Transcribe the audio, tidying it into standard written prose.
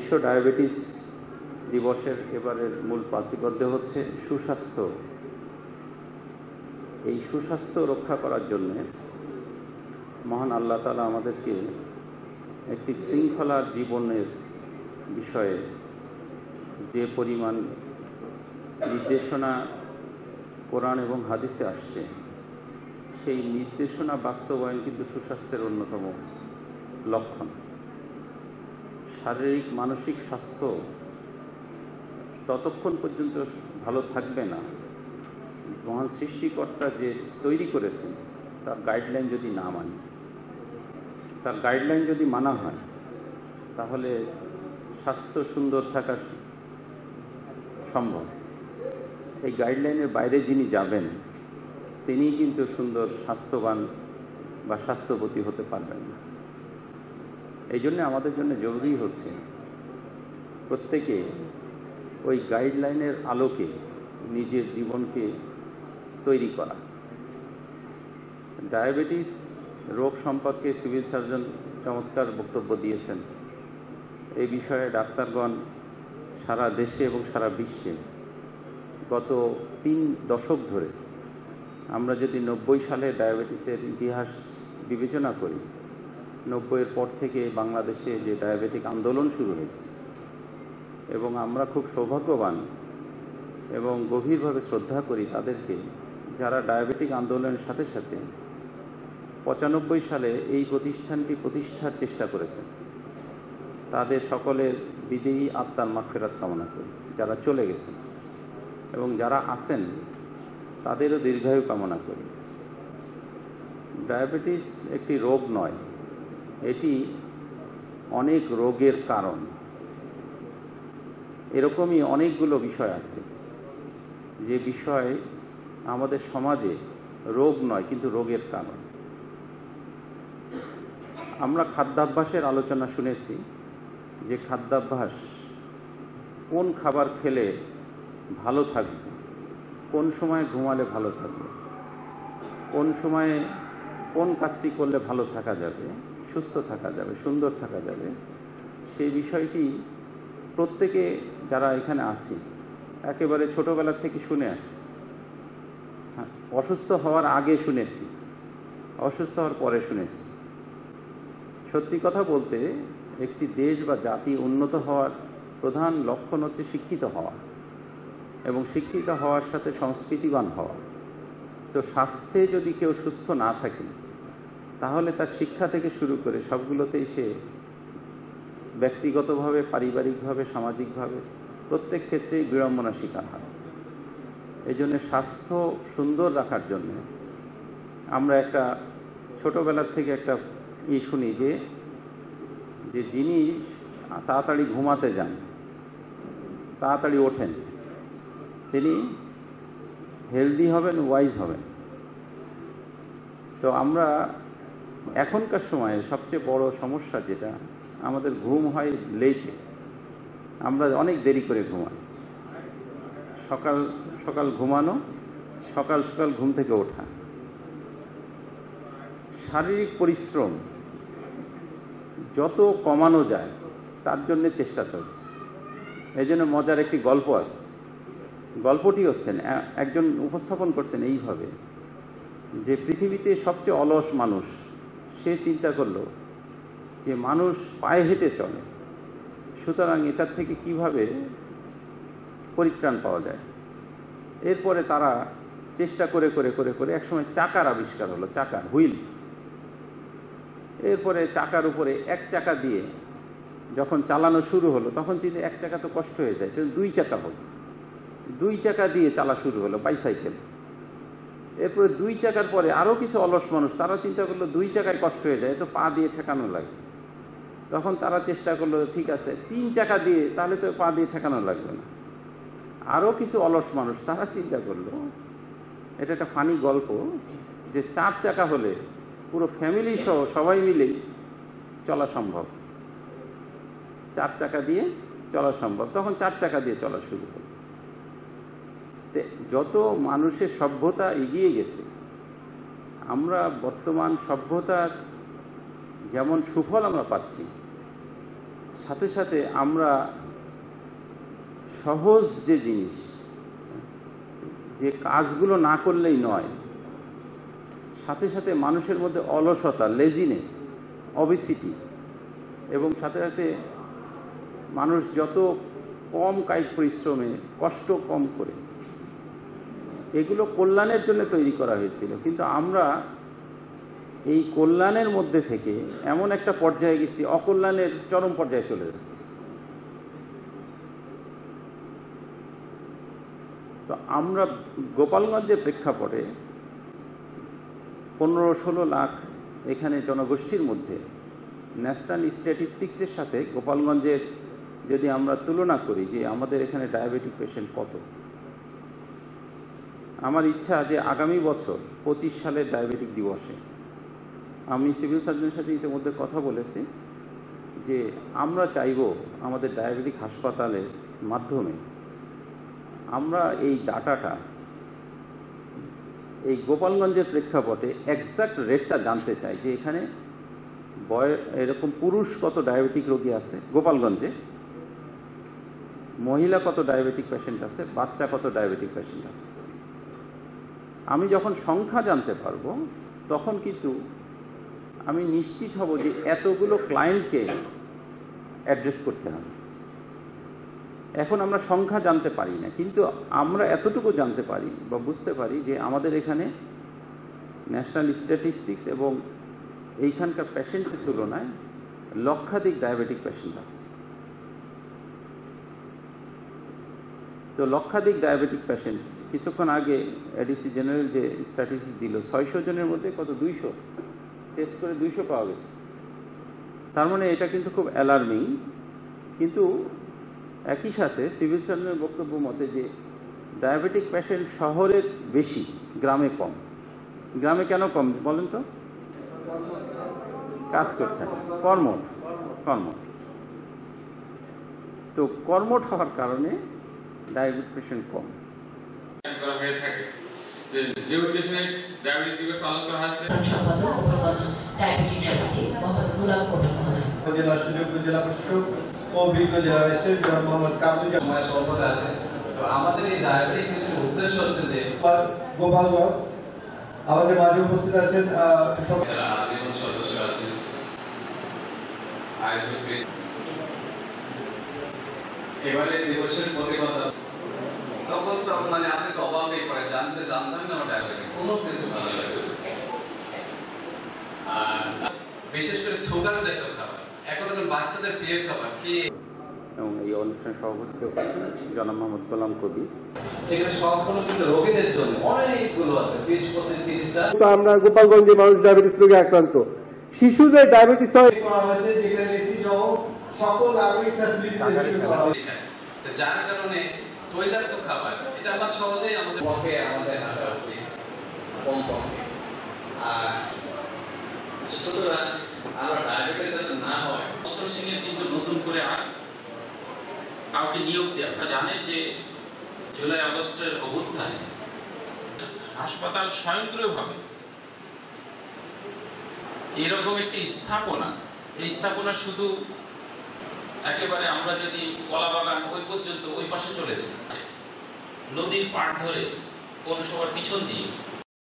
বিশ্ব ডায়াবেটিস দিবসের এবারের মূল প্রতিপাদ্য হচ্ছে সুস্বাস্থ্য। এই সুস্বাস্থ্য রক্ষা করার জন্য মহান আল্লাহ তাআলা আমাদেরকে একটি শৃঙ্খলার জীবনের বিষয়ে যে পরিমাণ নির্দেশনা কোরআন এবং হাদিসে আসছে, সেই নির্দেশনা বাস্তবায়ন কিন্তু সুস্বাস্থ্যের অন্যতম লক্ষণ। শারীরিক মানসিক স্বাস্থ্য ততক্ষণ পর্যন্ত ভালো থাকবে না, মহান সৃষ্টিকর্তা যে তৈরি করেছেন তার গাইডলাইন যদি না মানি, তার গাইডলাইন যদি মানা হয়, তাহলে স্বাস্থ্য সুন্দর থাকা সম্ভব। এই গাইডলাইনের বাইরে যিনি যাবেন তিনি কিন্তু সুন্দর স্বাস্থ্যবান বা স্বাস্থ্যবতী হতে পারবেন না। এই জন্য আমাদের জন্য জরুরি হচ্ছে প্রত্যেকে ওই গাইডলাইনের আলোকে নিজের জীবনকে তৈরি করা। ডায়াবেটিস রোগ সম্পর্কে সিভিল সার্জন চমৎকার বক্তব্য দিয়েছেন। এই বিষয়ে ডাক্তারগণ সারা দেশে এবং সারা বিশ্বে গত 3 দশক ধরে, আমরা যদি 90 সালে ডায়াবেটিসের ইতিহাস বিবেচনা করি, 90-এর পর থেকে বাংলাদেশে যে ডায়াবেটিক আন্দোলন শুরু হয়েছে, এবং আমরা খুব সৌভাগ্যবান এবং গভীরভাবে শ্রদ্ধা করি তাদেরকে যারা ডায়াবেটিক আন্দোলনের সাথে সাথে 95 সালে এই প্রতিষ্ঠানটি প্রতিষ্ঠার চেষ্টা করেছেন। তাদের সকলের বিদেহী আত্মার মাগফিরাত কামনা করি, যারা চলে গেছেন, এবং যারা আছেন তাদেরও দীর্ঘায়ু কামনা করি। ডায়াবেটিস একটি রোগ নয়, এটি অনেক রোগের কারণ। এরকমই অনেকগুলো বিষয় আছে যে বিষয় আমাদের সমাজে রোগ নয় কিন্তু রোগের কারণ। আমরা খাদ্যাভ্যাসের আলোচনা শুনেছি যে খাদ্যাভ্যাস, কোন খাবার খেলে ভালো থাকবে, কোন সময় ঘুমালে ভালো থাকবে, কোন সময়ে কোন কাজটি করলে ভালো থাকা যাবে, সুস্থ থাকা যাবে, সুন্দর থাকা যাবে, সেই বিষয়টি প্রত্যেকে যারা এখানে আসি একেবারে ছোটবেলা থেকে শুনে আসি। অসুস্থ হওয়ার আগে শুনেছি, অসুস্থ হওয়ার পরে শুনেছি। সত্যি কথা বলতে একটি দেশ বা জাতি উন্নত হওয়ার প্রধান লক্ষণ হচ্ছে শিক্ষিত হওয়া, এবং শিক্ষিত হওয়ার সাথে সংস্কৃতিবান হওয়া। তো স্বাস্থ্যে যদি কেউ সুস্থ না থাকে, তাহলে তার শিক্ষা থেকে শুরু করে সবগুলোতেই সে ব্যক্তিগতভাবে, পারিবারিকভাবে, সামাজিকভাবে প্রত্যেক ক্ষেত্রেই বিড়ম্বনার শিকার হয়। এই জন্য স্বাস্থ্য সুন্দর রাখার জন্য আমরা একটা ছোটবেলার থেকে একটা শুনি যে যিনি তাড়াতাড়ি ঘুমাতে যান, তাড়াতাড়ি ওঠেন, তিনি হেলদি হবেন, ওয়াইজ হবেন। তো আমরা এখনকার সময়ে সবচেয়ে বড় সমস্যা যেটা, আমাদের ঘুম হয় লেটে, আমরা অনেক দেরি করে ঘুমাই। সকাল সকাল ঘুমানো, সকাল সকাল ঘুম থেকে ওঠা। শারীরিক পরিশ্রম যত কমানো যায় তার জন্য চেষ্টা চলছে। এই জন্য মজার একটি গল্প আছে। গল্পটি হচ্ছেন, একজন উপস্থাপন করছেন এইভাবে যে পৃথিবীতে সবচেয়ে অলস মানুষ, সে চিন্তা করলো যে মানুষ পায়ে হেঁটে চলে, সুতরাং এটার থেকে কিভাবে পরিত্রাণ পাওয়া যায়। এরপরে তারা চেষ্টা করে করে করে করে একসময় চাকার আবিষ্কার হলো, চাকার হুইল। এরপরে চাকার উপরে এক চাকা দিয়ে যখন চালানো শুরু হলো, তখন চিন্তা এক চাকা তো কষ্ট হয়ে যায়, সেজন্য 2 চাকা হলো। 2 চাকা দিয়ে চালা শুরু হলো, বাইসাইকেল। এরপরে 2 চাকার পরে আরো কিছু অলস মানুষ, তারা চিন্তা করলো 2 চাকায় কষ্ট হয়ে যায়, তো পা দিয়ে ঠেকানো লাগে। তখন তারা চেষ্টা করলো, ঠিক আছে 3 চাকা দিয়ে, তাহলে তো পা দিয়ে ঠেকানো লাগবে না। আরো কিছু অলস মানুষ, তারা চিন্তা করলো, এটা একটা ফানি গল্প, যে 4 চাকা হলে পুরো ফ্যামিলি সহ সবাই মিলে চলা সম্ভব, 4 চাকা দিয়ে চলা সম্ভব। তখন 4 চাকা দিয়ে চলা শুরু হলো। যত মানুষের সভ্যতা এগিয়ে গেছে, আমরা বর্তমান সভ্যতার যেমন সুফল আমরা পাচ্ছি, সাথে সাথে আমরা সহজ যে জিনিস, যে কাজগুলো না করলেই নয়, সাথে সাথে মানুষের মধ্যে অলসতা, লেজিনেস, অবেসিটি, এবং সাথে সাথে মানুষ যত কম কায়িক পরিশ্রমে কষ্ট কম করে, এগুলো কল্যাণের জন্য তৈরি করা হয়েছিল। কিন্তু আমরা এই কল্যাণের মধ্যে থেকে এমন একটা পর্যায়ে গেছি, অকল্যাণের চরম পর্যায়ে চলে যাচ্ছে। তো আমরা গোপালগঞ্জের প্রেক্ষাপটে 15-16 লাখ এখানে জনগোষ্ঠীর মধ্যে ন্যাশনাল স্ট্যাটিস্টিক্সের সাথে গোপালগঞ্জের যদি আমরা তুলনা করি যে আমাদের এখানে ডায়াবেটিক পেশেন্ট কত, আমার ইচ্ছা যে আগামী বছর 25 সালের ডায়াবেটিক দিবসে আমি সিভিল সার্জনের সাথে ইতিমধ্যে কথা বলেছি যে আমরা চাইব আমাদের ডায়াবেটিক হাসপাতালের মাধ্যমে আমরা এই ডাটাটা, এই গোপালগঞ্জের প্রেক্ষাপটে এক্সাক্ট রেটটা জানতে চাই যে এখানে এরকম পুরুষ কত ডায়াবেটিক রোগী আছে গোপালগঞ্জে, মহিলা কত ডায়াবেটিক পেশেন্ট আছে, বাচ্চা কত ডায়াবেটিক পেশেন্ট আছে। আমি যখন সংখ্যা জানতে পারবো তখন কিন্তু আমি নিশ্চিত হব যে এতগুলো ক্লায়েন্টকে অ্যাড্রেস করতে হবে। এখন আমরা সংখ্যা জানতে পারি না, কিন্তু আমরা এতটুকু জানতে পারি বা বুঝতে পারি যে আমাদের এখানে ন্যাশনাল স্ট্যাটিস্টিক্স এবং এইখানকার পেশেন্টের তুলনায় লক্ষাধিক ডায়াবেটিক পেশেন্ট আছে। তো লক্ষাধিক ডায়াবেটিক পেশেন্ট, কিছুক্ষণ আগে এডিসি জেনারেল যে স্ট্যাটিস্টিক্স দিল, 600 জনের মধ্যে কত 200 টেস্ট করে 200 পাওয়া গেছে। তার মানে এটা কিন্তু খুব অ্যালার্মিং। কিন্তু একই সাথে সিভিল সার্জনের বক্তব্য মতে যে ডায়াবেটিক পেশেন্ট শহরে বেশি, গ্রামে কম। গ্রামে কেন কম বলেন তো? কাজ করছে না, কর্মঠ। তো কর্মঠ হওয়ার কারণে ডায়াবেটিক পেশেন্ট কম। যে উদ্দেশ্যে ডায়াবেটিস দিবস পালন করা হচ্ছে, সম্পাদক গোপালগঞ্জ ডায়াবেটিক সমিতি মোহাম্মদ গোলাম কোটল মহোদয়, জেলা সুযোগ্য জেলা প্রশাসক ও অভিজ্ঞ জেলা ম্যাজিস্ট্রেট মোহাম্মদ কামরুজ্জামান সম্পদ আছে। তো আমাদের এই ডায়াবেটিক মিশনের উদ্দেশ্য হচ্ছে যে গোপালগঞ্জ আমাদের মাঝে উপস্থিত আছেন যারা আজীবন সদস্য আছেন, এবারে দিবসের প্রতিবাদ তখন তো মানে আপনি তো অবাকই পড়ে জানতাম না আমার ডায়াবেটিস কোনো কিছু ভালো লাগে। আর বিশেষ করে সুগার জাতীয় খাবার এখন বাচ্চাদের প্রিয় খাবার কি, এবং এই অনুষ্ঠানে সভাপতিত্ব করেছেন জনাব মোহাম্মদ গোলাম কবির। সেগুলো সবগুলো কিন্তু রোগীদের জন্য অনেকগুলো আছে, 20-25-30টা। তো আমরা গোপালগঞ্জে মানুষ ডায়াবেটিস রোগে আক্রান্ত, শিশুদের ডায়াবেটিস হয় করা হয়েছে, যেখানে এসি সহ সকল নাগরিক ফ্যাসিলিটি করা হয়েছে। যার কারণে তৈলাক্ত খাবার এটা আমার সহজেই আমাদের পক্ষে আমাদের হাঁটা উচিত কম পক্ষে। আর সুতরাং আমরা ডায়াবেটিস যাতে না হয়, সিংহের কিন্তু নতুন করে কাউকে নিয়োগ দেওয়া। আপনারা জানেন যে জুলাই আগস্টের অভ্যুত্থানে হাসপাতাল স্বয়ংক্রিয়ভাবে এরকম একটি স্থাপনা, এই স্থাপনা শুধু একেবারে আমরা যদি কলাবাগান ওই পর্যন্ত ওই পাশে চলে যাই, নদীর পাড় ধরে পৌরসভার পিছন দিয়ে